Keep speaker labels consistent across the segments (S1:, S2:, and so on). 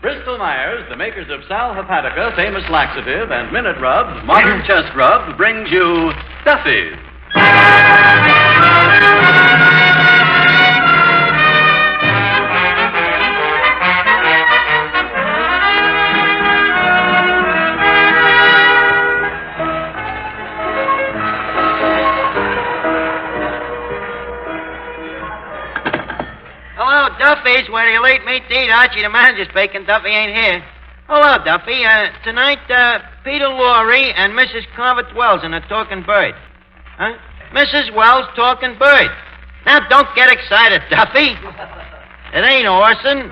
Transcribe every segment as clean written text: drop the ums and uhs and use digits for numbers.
S1: Bristol Myers, the makers of Sal Hepatica, famous laxative, and Minute Rub, modern chest rub, brings you Duffy.
S2: Hello, Duffy's. Where do you late meet to eat? Archie, the manager's baking. Duffy ain't here. Hello, Duffy. Tonight, Peter Lorre and Mrs. Carvett Wells in a talking bird. Huh? Mrs. Wells talking bird. Now, don't get excited, Duffy. It ain't Orson.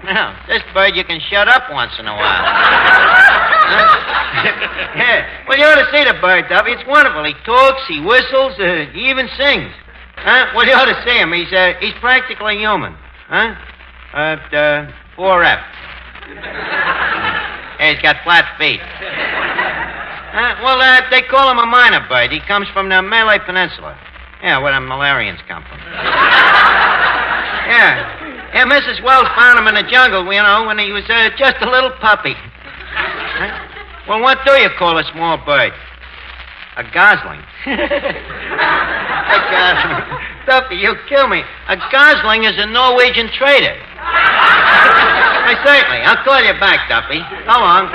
S2: No, this bird you can shut up once in a while. Yeah. Well, you ought to see the bird, Duffy. It's wonderful. He talks, he whistles, he even sings. Huh? Well, you ought to see him. He's practically human. Huh? 4F. Yeah, he's got flat feet. They call him a Mynah bird. He comes from the Malay Peninsula. Yeah, where the Malarians come from. Yeah, Mrs. Wells found him in the jungle, when he was just a little puppy. Huh? Well, what do you call a small bird? A gosling. A gosling. Duffy, you kill me. A gosling is a Norwegian trader. Why, certainly. I'll call you back, Duffy. So long.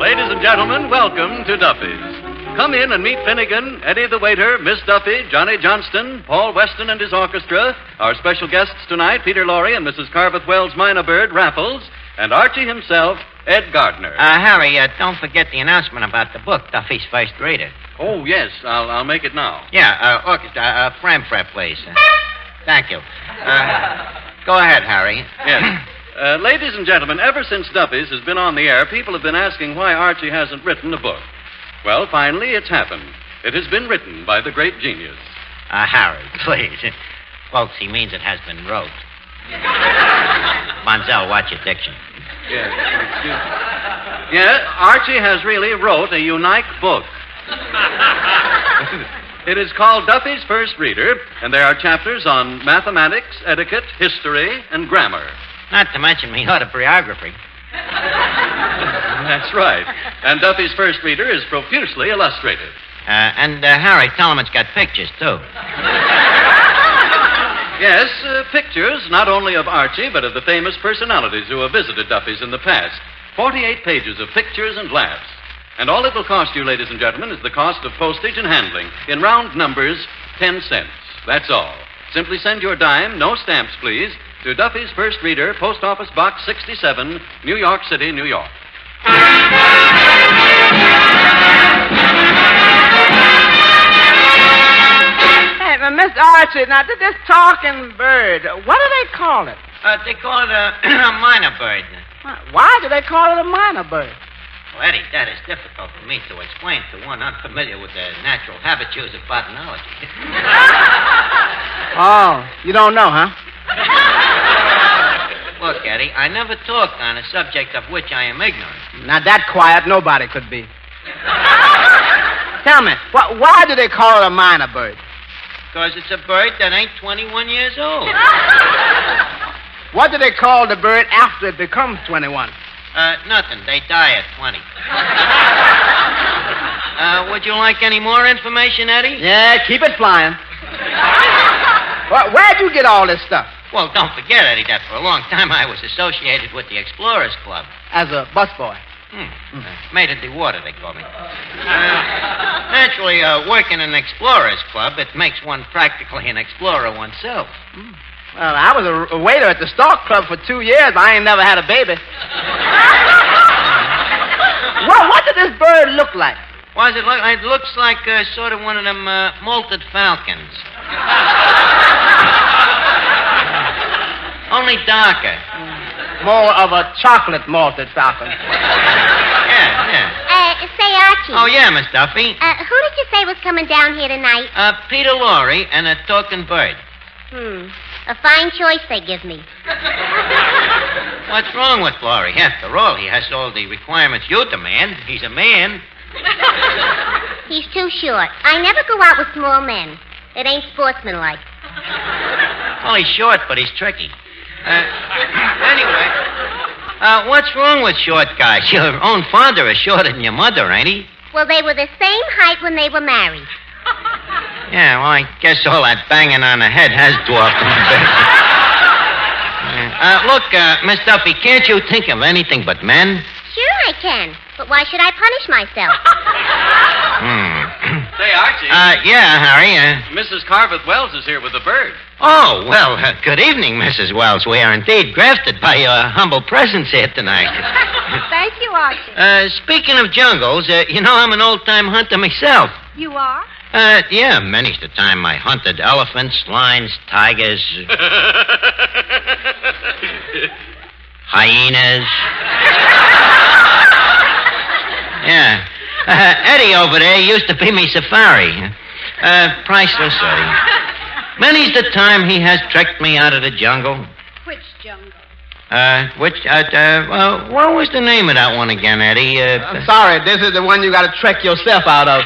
S1: Ladies and gentlemen, welcome to Duffy's. Come in and meet Finnegan, Eddie the waiter, Miss Duffy, Johnny Johnston, Paul Weston and his orchestra, our special guests tonight, Peter Lorre and Mrs. Carveth Wells' Mynah bird, Raffles, and Archie himself, Ed Gardner.
S2: Harry, don't forget the announcement about the book, Duffy's First Reader.
S1: Oh, yes, I'll make it now.
S2: Yeah, orchestra, frame prep, please. Thank you. Go ahead, Harry.
S1: Yes. Ladies and gentlemen, ever since Duffy's has been on the air, people have been asking why Archie hasn't written a book. Well, finally, it's happened. It has been written by the great genius.
S2: Harry, please. Folks, he means it has been wrote. Bonzel, watch your diction.
S1: Yes, excuse me. Yeah, Archie has really wrote a unique book. It is called Duffy's First Reader, and there are chapters on mathematics, etiquette, history, and grammar.
S2: Not to mention my autobiography.
S1: That's right. And Duffy's First Reader is profusely illustrated.
S2: Harry, tell him it's got pictures, too.
S1: Yes, pictures not only of Archie, but of the famous personalities who have visited Duffy's in the past. 48 pages of pictures and laughs. And all it will cost you, ladies and gentlemen, is the cost of postage and handling. In round numbers, 10 cents. That's all. Simply send your dime, no stamps, please, to Duffy's First Reader, Post Office Box 67, New York City, New York.
S3: Hey, Miss Archie, now, this talking bird, what do they call it?
S2: They call it a Mynah bird.
S3: Why do they call it a Mynah bird?
S2: Well, Eddie, that is difficult for me to explain to one unfamiliar with the natural habitudes of botanology.
S3: Oh, you don't know, huh?
S2: Look, Eddie, I never talked on a subject of which I am ignorant.
S3: Now, that quiet, nobody could be. Tell me, why do they call it a Mynah bird?
S2: Because it's a bird that ain't 21 years old.
S3: What do they call the bird after it becomes 21?
S2: Nothing. They die at 20. Would you like any more information, Eddie?
S3: Yeah, keep it flying. Where'd you get all this stuff?
S2: Well, don't forget, Eddie, that for a long time I was associated with the Explorers Club.
S3: As a busboy.
S2: Made of the water, they call me. Naturally, working in an Explorers Club, it makes one practically an explorer oneself.
S3: Well, I was a waiter at the Stork Club for 2 years. I ain't never had a baby. Well, what did this bird look like?
S2: What does it look like? It looks like sort of one of them molted falcons. Only darker.
S3: More of a chocolate malted falcon.
S2: Yeah.
S4: Say, Archie.
S2: Oh, yeah, Miss Duffy.
S4: Who did you say was coming down here tonight?
S2: Peter Lorre and a talking bird.
S4: A fine choice they give me.
S2: What's wrong with Lorre? After all, he has all the requirements you demand. He's a man.
S4: He's too short. I never go out with small men. It ain't sportsmanlike.
S2: Well, he's short, but he's tricky. Anyway, what's wrong with short guys? Your own father is shorter than your mother, ain't he?
S4: Well, they were the same height when they were married.
S2: Yeah, well, I guess all that banging on the head has dwarfed him a bit. Look, Miss Duffy, can't you think of anything but men?
S4: Sure I can. But why should I punish myself?
S1: Say, Archie.
S2: Yeah, Harry.
S1: Mrs. Carveth Wells is here with the bird.
S2: Oh, well, good evening, Mrs. Wells. We are indeed grafted by your humble presence here tonight.
S5: Thank you, Archie.
S2: Speaking of jungles, you know I'm an old-time hunter myself.
S5: You are?
S2: Yeah, many's the time I hunted elephants, lions, tigers, hyenas. Yeah. Eddie over there used to be me safari. Priceless, Eddie. Many's the time he has trekked me out of the jungle.
S5: Which jungle?
S2: What was the name of that one again, Eddie?
S3: I'm sorry, this is the one you got to trek yourself out of.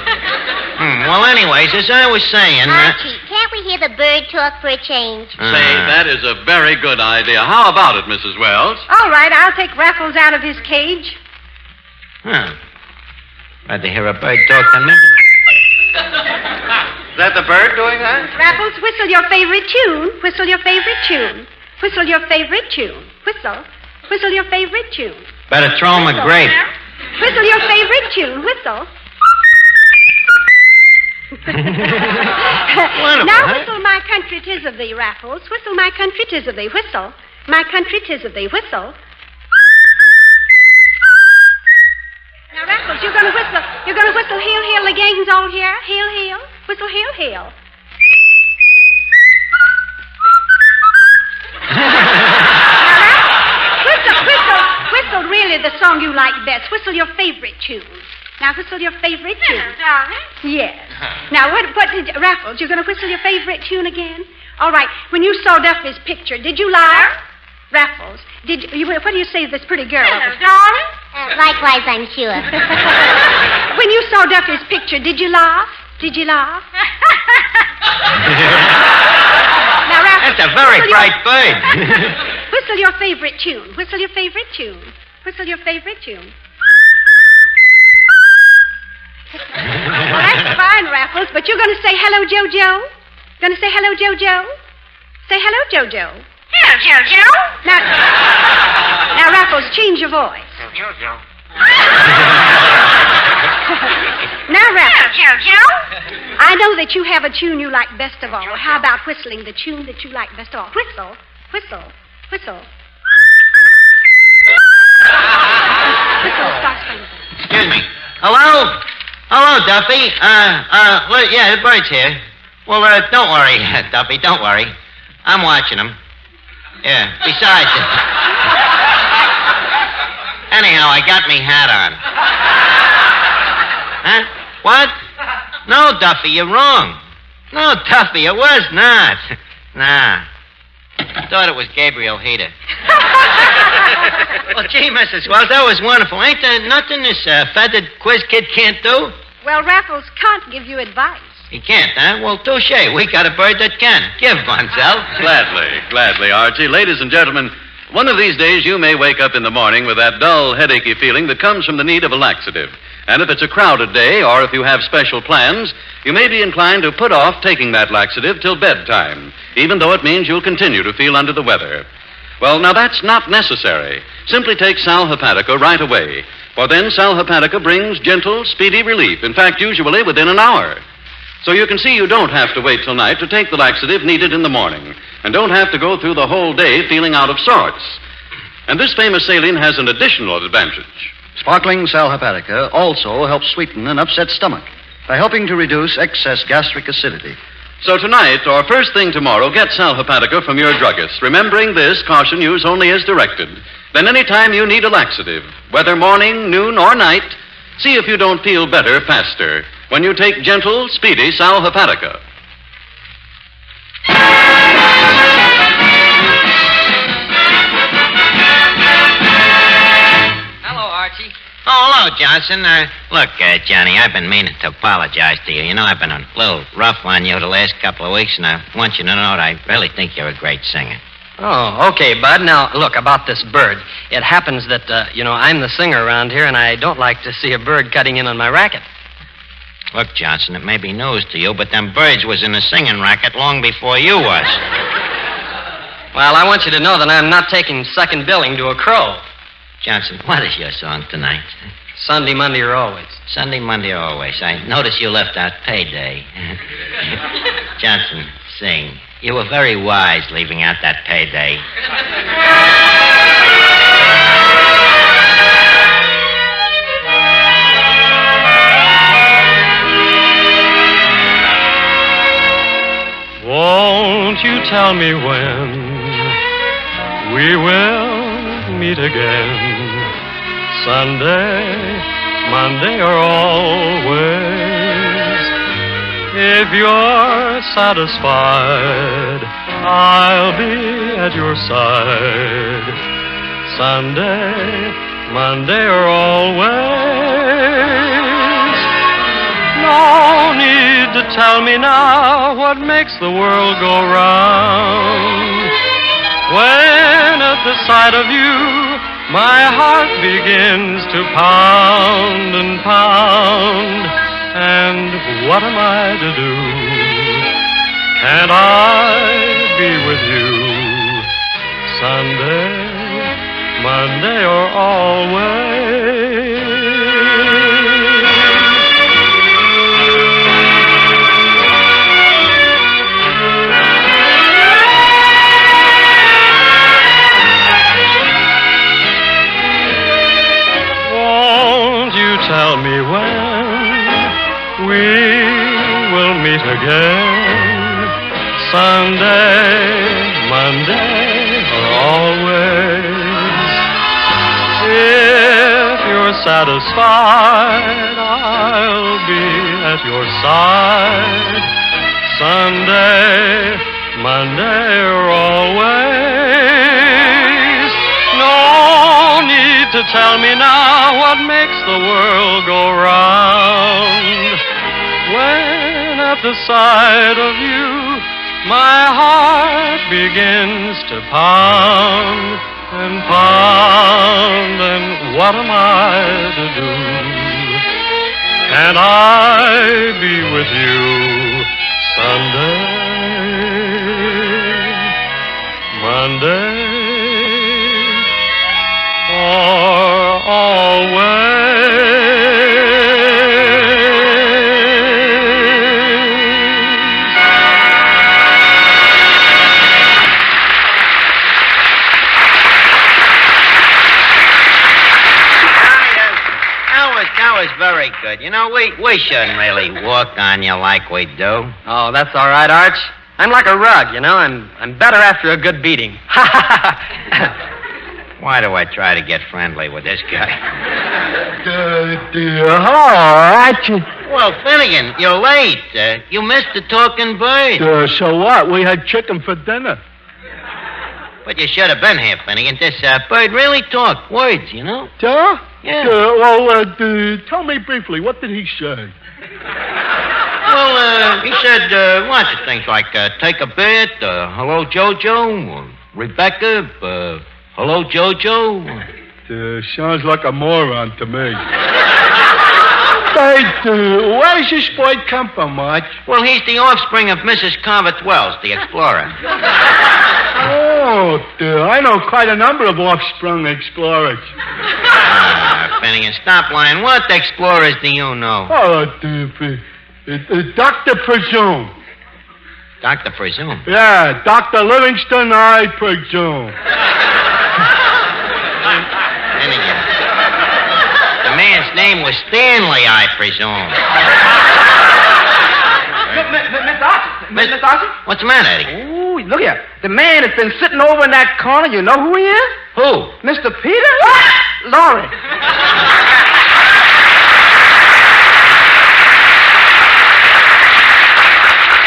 S2: Well, anyways, as I was saying...
S4: Archie, can't we hear the bird talk for a change?
S1: Say, that is a very good idea. How about it, Mrs. Wells?
S5: All right, I'll take Raffles out of his cage.
S2: Huh. Rather hear a bird talk than me.
S1: Is that the bird doing that?
S5: Raffles, whistle your favorite tune. Whistle your favorite tune. Whistle your favorite tune. Whistle. Whistle your favorite tune.
S2: Better throw him a grape.
S5: Whistle your favorite tune. Whistle.
S2: Wonderful,
S5: Now
S2: huh?
S5: whistle my country 'tis of thee, Raffles. Whistle my country 'tis of thee. Whistle. My country 'tis of thee. Whistle. Now, Raffles, you're gonna whistle. You're gonna whistle, hail, hail, the gang's all here. Hail, hail. Whistle, hail, hail. Whistle really the song you like best. Whistle your favorite tune. Now, whistle your favorite tune. Yes. Now, Raffles, you're going to whistle your favorite tune again? All right. When you saw Duffy's picture, did you laugh? Raffles, what do you say to this pretty girl?
S4: Likewise, I'm sure.
S5: When you saw Duffy's picture, did you laugh? Did you laugh? Now, Raffles,
S2: That's a very bright bird.
S5: whistle your favorite tune. Whistle your favorite tune. Whistle your favorite tune. Well, that's fine, Raffles, but you're going to say hello, Jojo? Going to say hello, Jojo? Say hello, Jojo.
S6: Hello, Jojo.
S5: Now, Raffles, change your voice.
S6: Jojo.
S5: Now, Raffles,
S6: Hello, Jojo.
S5: I know that you have a tune you like best of all. How about whistling the tune that you like best of all? Whistle, whistle, whistle. Whistle, start singing.
S2: Excuse me. Hello? Hello, Duffy. Yeah, the bird's here. Well, don't worry, Duffy, don't worry. I'm watching him. Yeah, besides... Anyhow, I got me hat on. Huh? What? No, Duffy, you're wrong. No, Duffy, it was not. Nah. I thought it was Gabriel Hayter. Well, gee, Mrs. Wells, that was wonderful. Ain't there nothing this feathered quiz kid can't do?
S5: Well, Raffles can't give you advice.
S2: He can't, huh? Well, touche. We got a bird that can. Give, Bunzel.
S1: Gladly, Archie. Ladies and gentlemen, one of these days you may wake up in the morning with that dull, headachy feeling that comes from the need of a laxative. And if it's a crowded day, or if you have special plans, you may be inclined to put off taking that laxative till bedtime, even though it means you'll continue to feel under the weather. Well, now that's not necessary. Simply take Sal Hepatica right away, for then Sal Hepatica brings gentle, speedy relief, in fact, usually within an hour. So you can see you don't have to wait till night to take the laxative needed in the morning, and don't have to go through the whole day feeling out of sorts. And this famous saline has an additional advantage.
S7: Sparkling Sal Hepatica also helps sweeten an upset stomach by helping to reduce excess gastric acidity.
S1: So tonight, or first thing tomorrow, get Sal Hepatica from your druggist. Remembering this, caution, use only as directed. Then any time you need a laxative, whether morning, noon, or night, see if you don't feel better faster when you take gentle, speedy Sal Hepatica.
S8: Hello, Archie.
S2: Oh, hello, Johnson. Look, Johnny, I've been meaning to apologize to you. You know, I've been a little rough on you the last couple of weeks, and I want you to know that I really think you're a great singer.
S6: Oh, okay, Bud. Now, look, about this bird. It happens that, I'm the singer around here, and I don't like to see a bird cutting in on my racket.
S2: Look, Johnson, it may be news to you, but them birds was in the singing racket long before you was.
S6: Well, I want you to know that I'm not taking second billing to a crow.
S2: Johnson, what is your song tonight?
S6: Sunday, Monday, or always.
S2: Sunday, Monday, or always. I notice you left out payday. Johnson, sing. You were very wise leaving out that payday.
S8: Won't you tell me when we will meet again? Sunday, Monday, or always? If you're satisfied, I'll be at your side. Sunday, Monday, or always? No need to tell me now what makes the world go round. When at the sight of you, my heart begins to pound and pound. And what am I to do? Can't I be with you Sunday, Monday, or always? Won't you tell me when we will meet again? Sunday, Monday, or always? If you're satisfied, I'll be at your side. Sunday, Monday, or always? No need to tell me now what makes the world go round. When at the sight of you, my heart begins to pound and pound. And what am I to do? Can I be with you Sunday, Monday, or always?
S2: That was very good. You know, we shouldn't really walk on you like we do.
S6: Oh, that's all right, Arch. I'm like a rug, I'm better after a good beating.
S2: Why do I try to get friendly with this guy?
S9: Hello, Archie.
S2: Well, Finnegan, you're late. You missed the talking bird.
S9: So what? We had chicken for dinner.
S2: But you should have been here, Finnegan. This bird really talked words, you know?
S9: Yeah?
S2: Yeah.
S9: Tell me briefly, what did he say?
S2: Well, he said lots of things like take a bit, hello, Jojo, Rebecca, hello, Jojo.
S9: Sounds like a moron to me. Where does this boy come from, March?
S2: Well, he's the offspring of Mrs. Convert Wells, the explorer.
S9: Oh, I know quite a number of offspring explorers.
S2: Finnegan, stop lying. What explorers do you know?
S9: Oh, Dr. Presume.
S2: Dr. Presume?
S9: Yeah, Dr. Livingston, I presume.
S2: Finnegan. The man's name was Stanley, I presume.
S3: Miss Darcy?
S2: What's the matter, Eddie?
S3: Ooh, look here. The man has been sitting over in that corner. You know who he is?
S2: Who?
S3: Mr. Peter Lorre.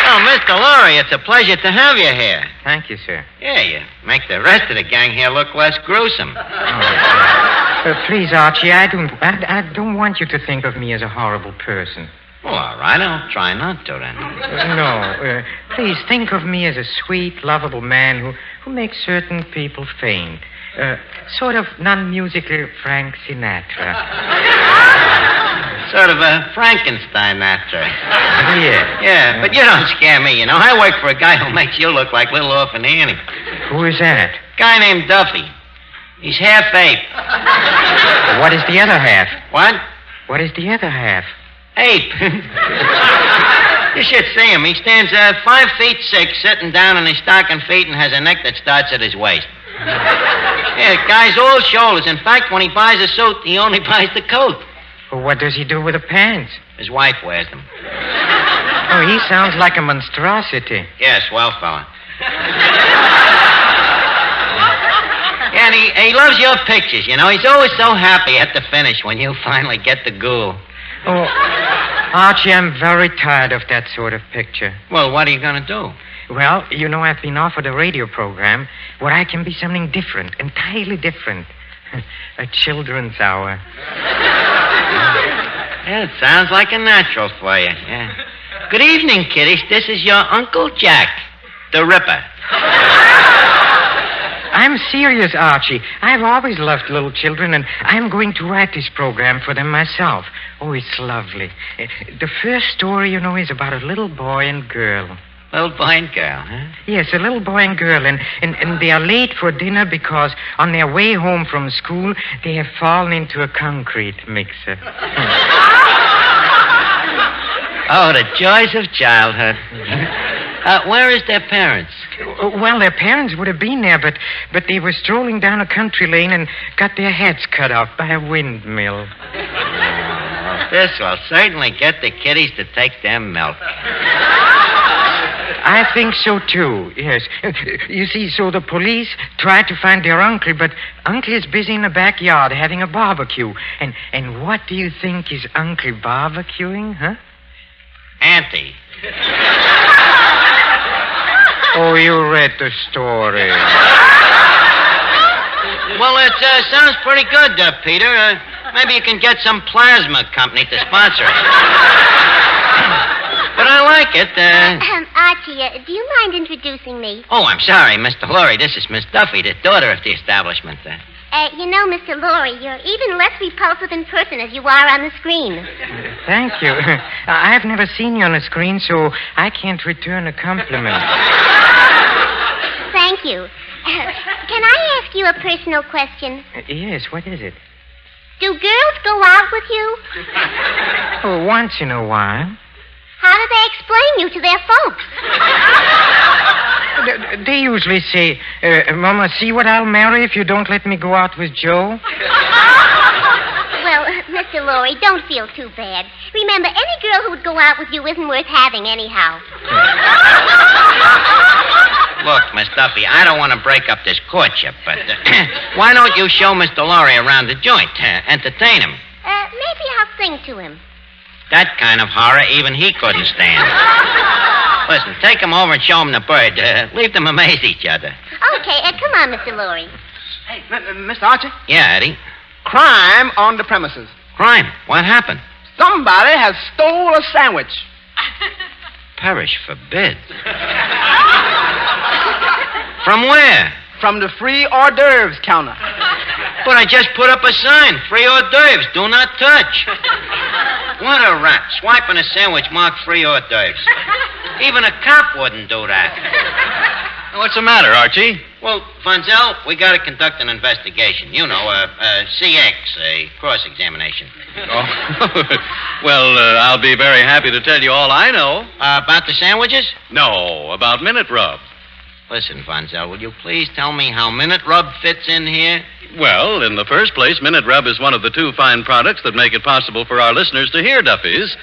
S2: Oh, Mr. Lorre, it's a pleasure to have you here.
S10: Thank you, sir.
S2: Yeah, you make the rest of the gang here look less gruesome.
S10: Please, Archie, I don't want you to think of me as a horrible person.
S2: Well, all right. I'll try not to, then.
S10: No. Please think of me as a sweet, lovable man who makes certain people faint. Sort of non-musical Frank Sinatra.
S2: Sort of a Frankenstein actor.
S10: Yeah.
S2: Yeah, but you don't scare me, you know. I work for a guy who makes you look like little Orphan Annie.
S10: Who is that? Guy
S2: named Duffy. He's half ape.
S10: What is the other half?
S2: What?
S10: What is the other half?
S2: Ape. You should see him. He stands 5'6", sitting down on his stocking feet and has a neck that starts at his waist. Yeah, guy's all shoulders. In fact, when he buys a suit, he only buys the coat.
S10: Well, what does he do with the pants?
S2: His wife wears them.
S10: Oh, he sounds like a monstrosity.
S2: Yeah, swell fella. Yeah, and he loves your pictures, you know. He's always so happy at the finish when you finally get the ghoul.
S10: Oh, Archie, I'm very tired of that sort of picture.
S2: Well, what are you going to do?
S10: Well, you know, I've been offered a radio program where I can be something different, entirely different. A children's hour.
S2: Yeah, it sounds like a natural for you, yeah. Good evening, kiddies. This is your Uncle Jack, the Ripper.
S10: I'm serious, Archie. I've always loved little children, and I'm going to write this program for them myself. Oh, it's lovely. The first story, you know, is about a little boy and girl.
S2: Little boy and girl, huh?
S10: Yes, a little boy and girl, and they are late for dinner because on their way home from school, they have fallen into a concrete mixer.
S2: Oh, the joys of childhood. Where is their parents?
S10: Well, their parents would have been there, but they were strolling down a country lane and got their heads cut off by a windmill.
S2: This will certainly get the kiddies to take their milk.
S10: I think so, too, yes. You see, so the police tried to find their uncle, but Uncle is busy in the backyard having a barbecue. And what do you think is Uncle barbecuing, huh?
S2: Auntie.
S10: Oh, you read the story.
S2: Well, it sounds pretty good, Peter. Maybe you can get some plasma company to sponsor it. But I like it.
S4: Archie, do you mind introducing me?
S2: Oh, I'm sorry, Mr. Lorre. This is Miss Duffy, the daughter of the establishment.
S4: You know, Mr. Lorre, you're even less repulsive in person as you are on the screen.
S10: Thank you. I've never seen you on a screen, so I can't return a compliment.
S4: Thank you. Can I ask you a personal question?
S10: Yes, what is it?
S4: Do girls go out with you?
S10: Oh, once in a while.
S4: How do they explain you to their folks?
S10: They usually say, Mama, see what I'll marry if you don't let me go out with Joe?
S4: Well, Mr. Lorre, don't feel too bad. Remember, any girl who would go out with you isn't worth having anyhow.
S2: Look, Miss Duffy, I don't want to break up this courtship, but why don't you show Mr. Lorre around the joint? Entertain him.
S4: Maybe I'll sing to him.
S2: That kind of horror even he couldn't stand. Listen, take him over and show him the bird. Leave them amaze each other.
S4: Okay, come on, Mr. Lorre.
S3: Hey, Mr. Archie?
S2: Yeah, Eddie?
S3: Crime on the premises.
S2: Crime? What happened?
S3: Somebody has stole a sandwich.
S2: Perish forbid. From where?
S3: From the free hors d'oeuvres counter.
S2: But I just put up a sign. Free hors d'oeuvres. Do not touch. What a rat. Swiping a sandwich marked free hors d'oeuvres. Even a cop wouldn't do that.
S1: What's the matter, Archie?
S2: Well, Funzel, we got to conduct an investigation. You know, CX, a cross-examination.
S1: Oh. Well, I'll be very happy to tell you all I know.
S2: About the sandwiches?
S1: No, about Minute Rub.
S2: Listen, Funzel, will you please tell me how Minute Rub fits in here?
S1: Well, in the first place, Minute Rub is one of the two fine products that make it possible for our listeners to hear Duffy's.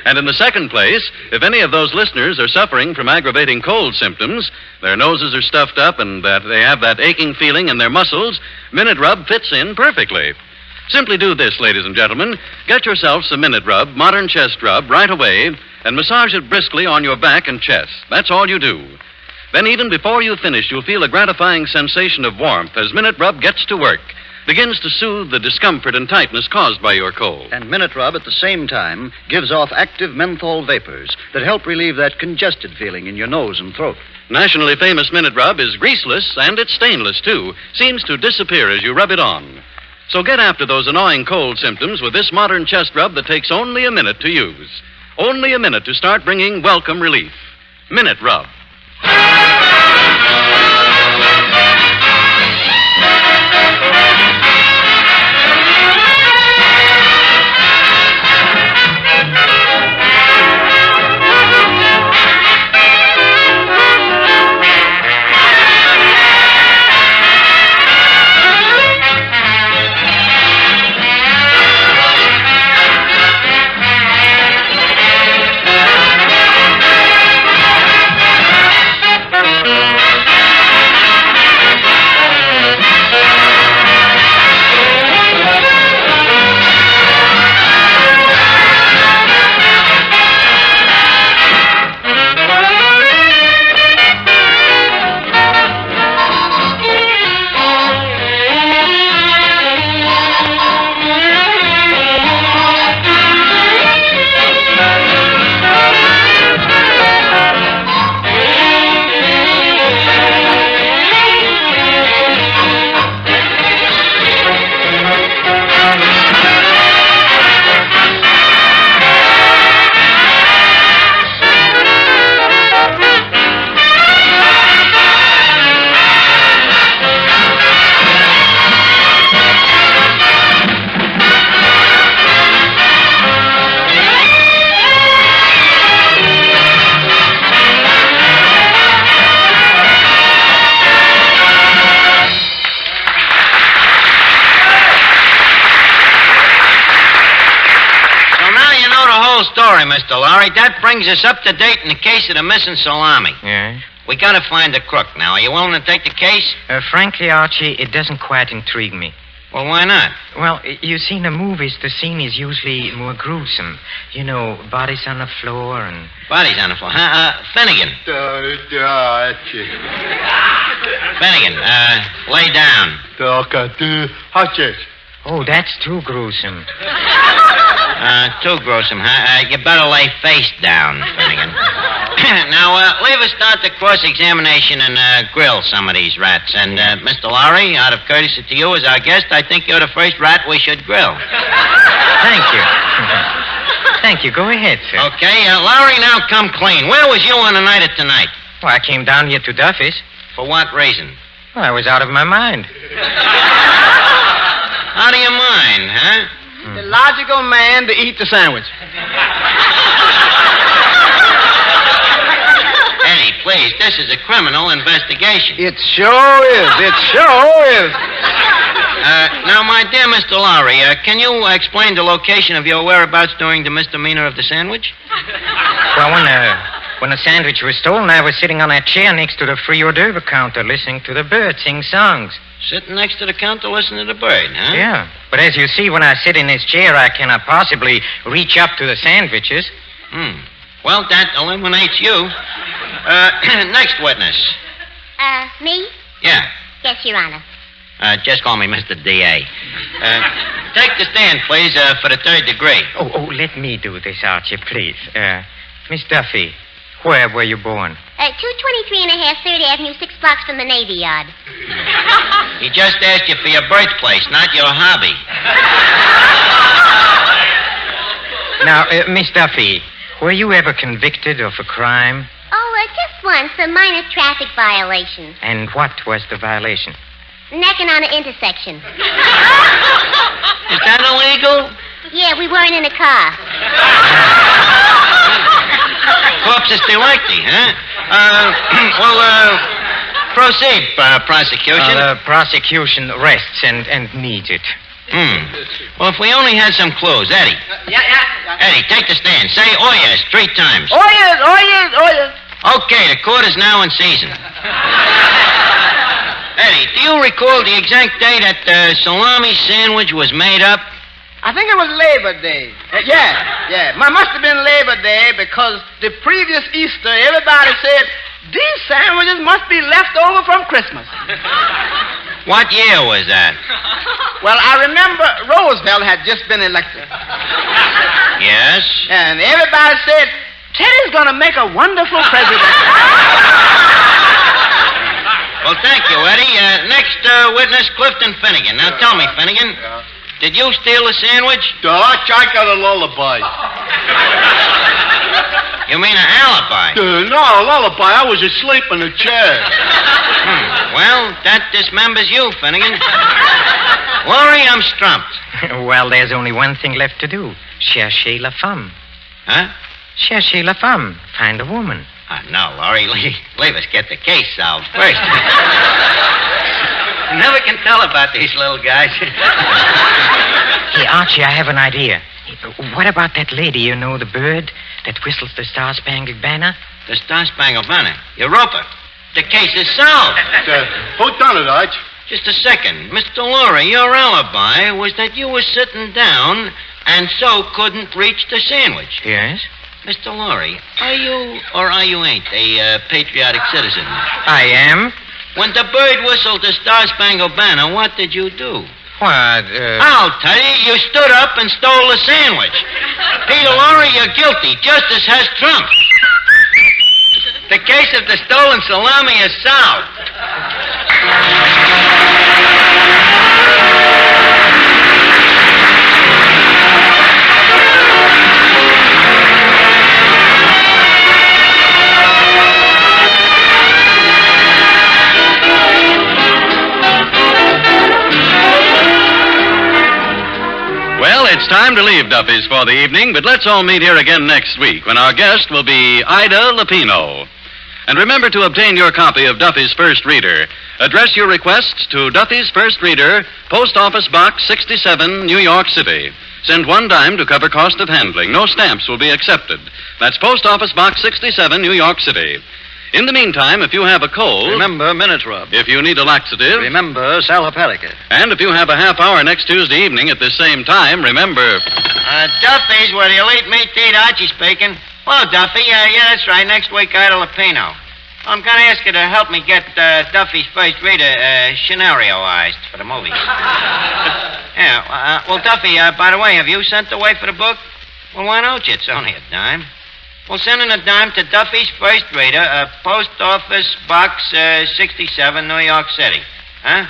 S1: And in the second place, if any of those listeners are suffering from aggravating cold symptoms, their noses are stuffed up and that they have that aching feeling in their muscles, Minute Rub fits in perfectly. Simply do this, ladies and gentlemen. Get yourself some Minute Rub, modern chest rub, right away, and massage it briskly on your back and chest. That's all you do. Then even before you finish, you'll feel a gratifying sensation of warmth as Minute Rub gets to work, begins to soothe the discomfort and tightness caused by your cold.
S7: And Minute Rub at the same time gives off active menthol vapors that help relieve that congested feeling in your nose and throat.
S1: Nationally famous Minute Rub is greaseless, and it's stainless, too. Seems to disappear as you rub it on. So get after those annoying cold symptoms with this modern chest rub that takes only a minute to use. Only a minute to start bringing welcome relief. Minute Rub.
S2: Story, Mr. Lorre. That brings us up to date in the case of the missing salami.
S10: Yeah?
S2: We gotta find the crook now. Are you willing to take the case?
S10: Frankly, Archie, it doesn't quite intrigue me.
S2: Well, why not?
S10: Well, you see, in the movies, the scene is usually more gruesome. You know, bodies on the floor and...
S2: Bodies on the floor. Finnegan. Finnegan, lay down.
S10: Oh, that's too gruesome.
S2: Too gruesome, huh? You better lay face down, Finnegan. Now, leave us start the cross-examination and grill some of these rats. And, Mr. Lorre, out of courtesy to you as our guest, I think you're the first rat we should grill.
S10: Thank you. Thank you. Go ahead, sir.
S2: Okay, Lorre, now come clean. Where was you on the night of tonight?
S10: Well, I came down here to Duffy's.
S2: For what reason?
S10: Well, I was out of my mind.
S2: Out of your mind, huh?
S3: The logical man to eat the sandwich.
S2: Eddie, please, this is a criminal investigation.
S3: It sure is. It sure is.
S2: Now, my dear Mr. Lorre, can you explain the location of your whereabouts during the misdemeanor of the sandwich?
S10: Well, when the sandwich was stolen, I was sitting on that chair next to the free hors d'oeuvre counter listening to the bird sing songs.
S2: Sitting next to the counter listening to the bird, huh?
S10: Yeah. But as you see, when I sit in this chair, I cannot possibly reach up to the sandwiches.
S2: Well, that eliminates you. Next witness.
S4: Me?
S2: Yeah.
S4: Yes, Your Honor.
S2: Just call me Mr. D.A. Take the stand, please, for the third degree.
S10: Oh, let me do this, Archie, please. Miss Duffy, where were you born?
S4: 223 and a half 3rd Avenue, 6 blocks from the Navy Yard.
S2: He just asked you for your birthplace, not your hobby.
S10: Now, Miss Duffy, were you ever convicted of a crime?
S4: Oh, just once, a minor traffic violation.
S10: And what was the violation?
S4: Necking on an intersection.
S2: Is that illegal?
S4: Yeah, we weren't in a car.
S2: Corpus delicti, huh? Proceed, prosecution.
S10: The prosecution rests and needs it.
S2: Well, if we only had some clues. Eddie.
S3: Yeah.
S2: Eddie, take the stand. Say, oh, yes, 3 times.
S3: Oh, yes.
S2: Okay, the court is now in season. Eddie, do you recall the exact day that the salami sandwich was made up?
S3: I think it was Labor Day. Yeah. Must have been Labor Day because the previous Easter, everybody said, these sandwiches must be left over from Christmas.
S2: What year was that?
S3: Well, I remember Roosevelt had just been elected.
S2: Yes?
S3: And everybody said, Teddy's going to make a wonderful president.
S2: Well, thank you, Eddie. Next witness, Clifton Finnegan. Now, tell me, Finnegan, did you steal the sandwich?
S9: Dutch, I got a lullaby.
S2: You mean an alibi?
S9: No, a lullaby. I was asleep in a chair.
S2: Well, that dismembers you, Finnegan. Lorre, I'm stumped.
S10: Well, there's only one thing left to do. Cherchez la femme.
S2: Huh?
S10: Cherchez la femme. Find a woman.
S2: No, Lorre, leave us get the case solved first. Never can tell about these little guys.
S10: Hey, Archie, I have an idea. What about that lady, you know, the bird that whistles the Star-Spangled Banner?
S2: The Star-Spangled Banner. Europa. The case is solved.
S9: Who done it, Arch?
S2: Just a second. Mr. Lorre, your alibi was that you were sitting down and so couldn't reach the sandwich.
S10: Yes?
S2: Mr. Lorre, are you or are you ain't a patriotic citizen?
S10: I am.
S2: When the bird whistled the Star-Spangled Banner, what did you do?
S10: What,
S2: I'll tell you, you stood up and stole the sandwich. Peter Lorre, you're guilty. Justice has trumped. The case of the stolen salami is solved.
S1: Well, it's time to leave Duffy's for the evening, but let's all meet here again next week when our guest will be Ida Lupino. And remember to obtain your copy of Duffy's First Reader. Address your requests to Duffy's First Reader, Post Office Box 67, New York City. Send $1 to cover cost of handling. No stamps will be accepted. That's Post Office Box 67, New York City. In the meantime, if you have a cold...
S7: Remember Minute Rub.
S1: If you need a laxative...
S7: Remember Sal Hepatica.
S1: And if you have a half hour next Tuesday evening at this same time, remember...
S2: Duffy's where the elite meet to eat. Archie speaking. Hello, Duffy. Yeah, that's right. Next week, Ida Lupino. I'm going to ask you to help me get Duffy's First Reader scenarioized for the movie. Yeah. Well, Duffy, by the way, have you sent away for the book? Well, why don't you? It's only a dime. Well, send in a dime to Duffy's First Reader, Post Office Box 67, New York City. Huh?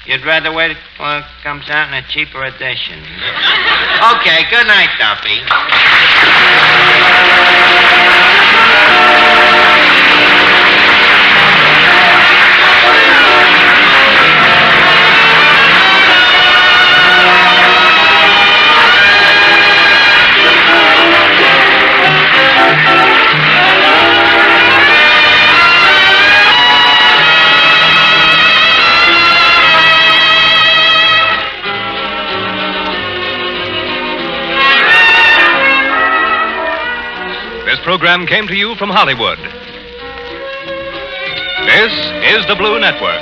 S2: You'd rather wait till it comes out in a cheaper edition. Okay, good night, Duffy.
S11: This program came to you from Hollywood. This is the Blue Network.